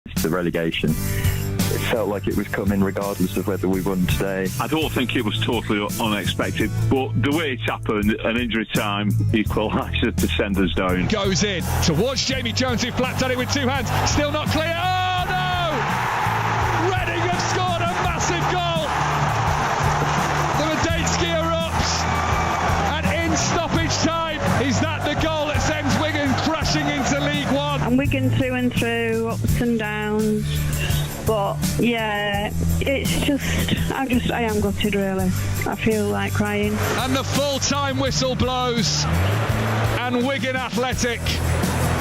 the relegation. It felt like it was coming regardless of whether we won today. I don't think it was totally unexpected, but the way it happened, an injury time equaliser to send us down. Goes in towards Jamie Jones, who flat on it with two hands, still not clear. Oh no! Reading have scored a massive goal. The Radetzky erupts, and in stoppage time, is that the goal that sends Wigan crashing into League One? And Wigan through and through, ups and downs. But yeah, it's just, I am gutted really. I feel like crying. And the full-time whistle blows, and Wigan Athletic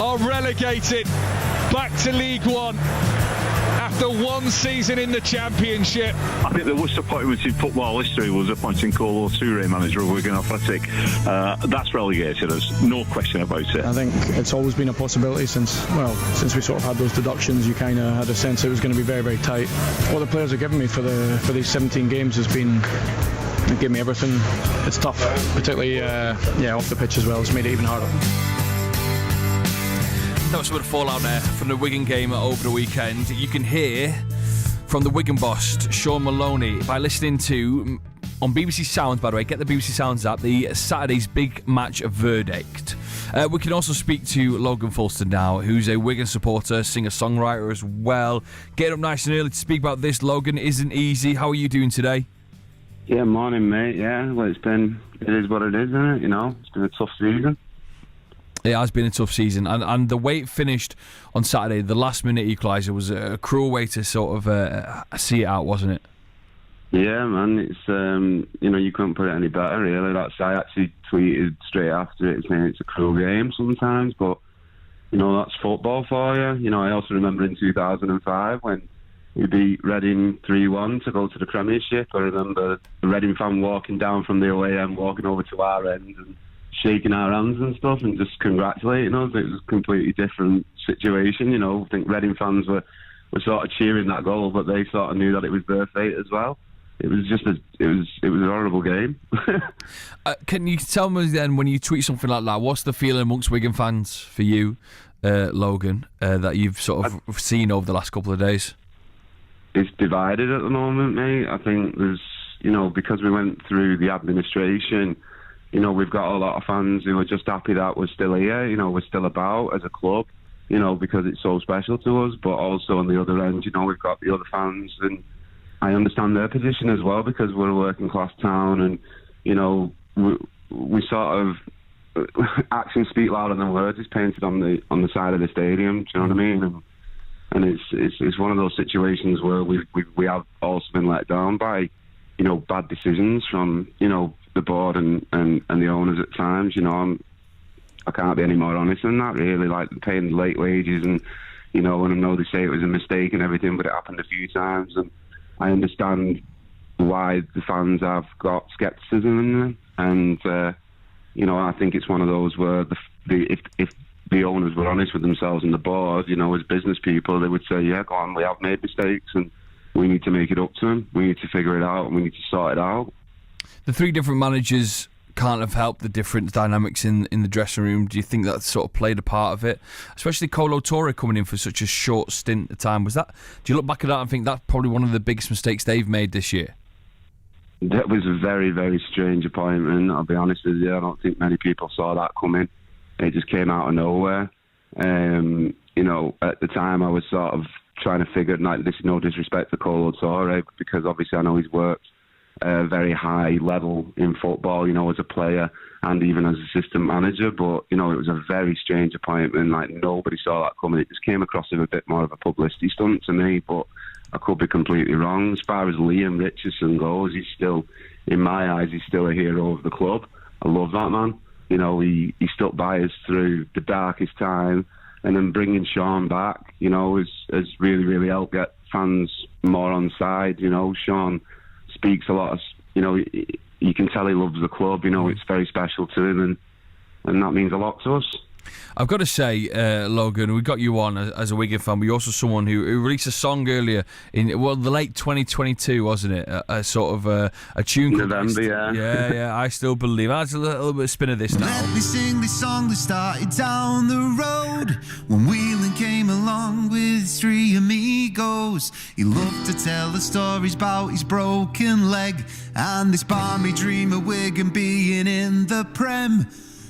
are relegated back to League One after one season in the Championship. I think the worst appointment in football history was appointing Kolo Toure, manager of Wigan Athletic. That's relegated us, no question about it. I think it's always been a possibility since we sort of had those deductions. You kind of had a sense it was going to be very, very tight. What the players have given me for these 17 games has been, they gave me everything. It's tough, particularly off the pitch as well. It's made it even harder. That was some of the fallout there from the Wigan game over the weekend. You can hear from the Wigan boss, Sean Maloney, by listening to, on BBC Sounds, by the way, get the BBC Sounds app, the Saturday's big match verdict. We can also speak to Logan Fulston now, who's a Wigan supporter, singer-songwriter as well. Getting up nice and early to speak about this, Logan, isn't easy. How are you doing today? Yeah, morning, mate. Yeah, well, it is what it is, isn't it? You know, it's been a tough season. It has been a tough season, and the way it finished on Saturday, the last-minute equaliser, was a cruel way to sort of see it out, wasn't it? Yeah, man, it's you couldn't put it any better, really. I actually tweeted straight after it saying it's a cruel game sometimes, but that's football for you. I also remember in 2005 when we beat Reading 3-1 to go to the Premiership. I remember the Reading fan walking down from the away end, walking over to our end and shaking our hands and stuff and just congratulating us. It was a completely different situation, I think Reading fans were sort of cheering that goal, but they sort of knew that it was their fate as well. It was just it was a horrible game. Can you tell me then, when you tweet something like that, what's the feeling amongst Wigan fans for you, Logan, that you've sort of seen over the last couple of days? It's divided at the moment, mate. I think there's, because we went through the administration, we've got a lot of fans who are just happy that we're still here, we're still about as a club, because it's so special to us. But also on the other end, we've got the other fans, and I understand their position as well, because we're a working class town, and, we sort of, actions speak louder than words is painted on the side of the stadium, do you know what I mean? And it's one of those situations where we have also been let down by, bad decisions from, the board and the owners at times. I can't be any more honest than that, really. Like paying late wages, and when I know they say it was a mistake and everything, but it happened a few times, and I understand why the fans have got scepticism in them. And I think it's one of those where if the owners were honest with themselves and the board, as business people, they would say, yeah, go on, we have made mistakes and we need to make it up to them. We need to figure it out and we need to sort it out. The three different managers can't have helped the different dynamics in the dressing room. Do you think that sort of played a part of it? Especially Kolo Toure coming in for such a short stint of time. Do you look back at that and think that's probably one of the biggest mistakes they've made this year? That was a very, very strange appointment, I'll be honest with you. I don't think many people saw that coming. It just came out of nowhere. At the time I was sort of trying to figure, this is no disrespect to Kolo Toure, because obviously I know he's worked very high level in football, as a player and even as assistant manager. But, it was a very strange appointment. Nobody saw that coming. It just came across as a bit more of a publicity stunt to me, but I could be completely wrong. As far as Liam Richardson goes, he's still, in my eyes, he's still a hero of the club. I love that man. He stuck by us through the darkest time, and then bringing Sean back, has really, really helped get fans more on side. Sean speaks a lot of, you can tell he loves the club, it's very special to him, and that means a lot to us. I've got to say, Logan, we got you on as a Wigan fan, but you're also someone who released a song earlier in the late 2022, wasn't it? A sort of a tune. November, yeah. Yeah. I Still Believe. That's a little bit of spin of this now. Let me sing this song that started down the road when Whelan came along with three of me goes. He loved to tell the stories about his broken leg and this balmy dream of Wigan being in the Prem.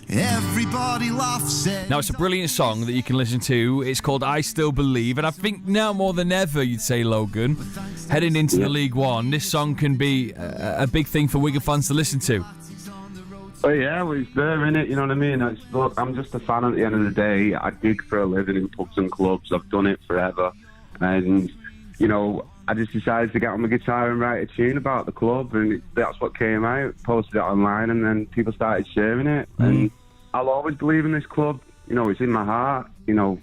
Everybody laughs. Now, it's a brilliant song that you can listen to. It's called I Still Believe, and I think now more than ever, you'd say, Logan, heading into the League One, this song can be a big thing for Wigan fans to listen to. Oh yeah, well, it's there, innit? You know what I mean? Look, I'm just a fan at the end of the day. I dig for a living in pubs and clubs. I've done it forever. And, you know, I just decided to get on my guitar and write a tune about the club, and that's what came out. Posted it online, and then people started sharing it. And I'll always believe in this club. You know, it's in my heart. You know,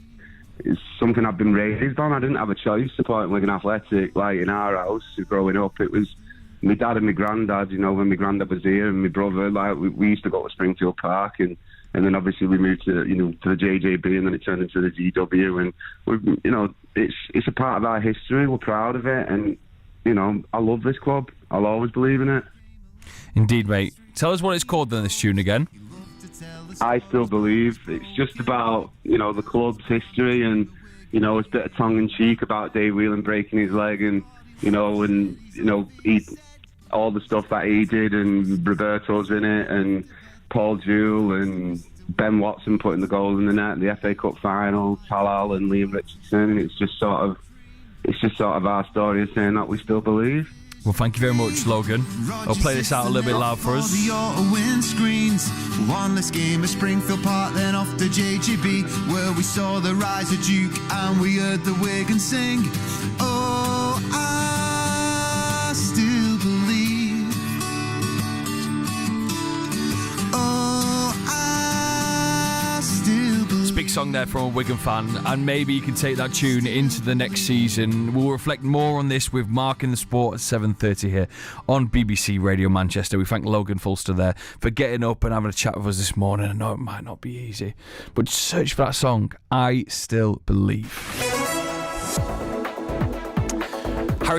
it's something I've been raised on. I didn't have a choice supporting Wigan Athletic. Like, in our house, growing up, it was my dad and my granddad. You know, when my granddad was here, and my brother, like, we used to go to Springfield Park, and then obviously we moved to, you know, to the JJB, and then it turned into the GW, and you know, it's a part of our history. We're proud of it, and you know, I love this club. I'll always believe in it. Indeed, mate. Tell us what it's called then, this tune again. I Still Believe. It's just about, you know, the club's history, and you know, it's a bit of tongue in cheek about Dave Whelan breaking his leg, and you know, he, all the stuff that he did, and Roberto's in it, and Paul Jewell and Ben Watson putting the goals in the net, the FA Cup final, Talal and Liam Richardson. It's just sort of our story of saying that we still believe. Well, thank you very much, Logan. I'll play this out a little bit loud for us. One less game at Springfield Park, then off to JGB, where we saw the rise of Duke and we heard the Wigan sing. Oh, I still believe. Big song there from a Wigan fan, and maybe you can take that tune into the next season. We'll reflect more on this with Mark in the Sport at 7:30 here on BBC Radio Manchester. We thank Logan Fulster there for getting up and having a chat with us this morning. I know it might not be easy, but search for that song, I Still Believe.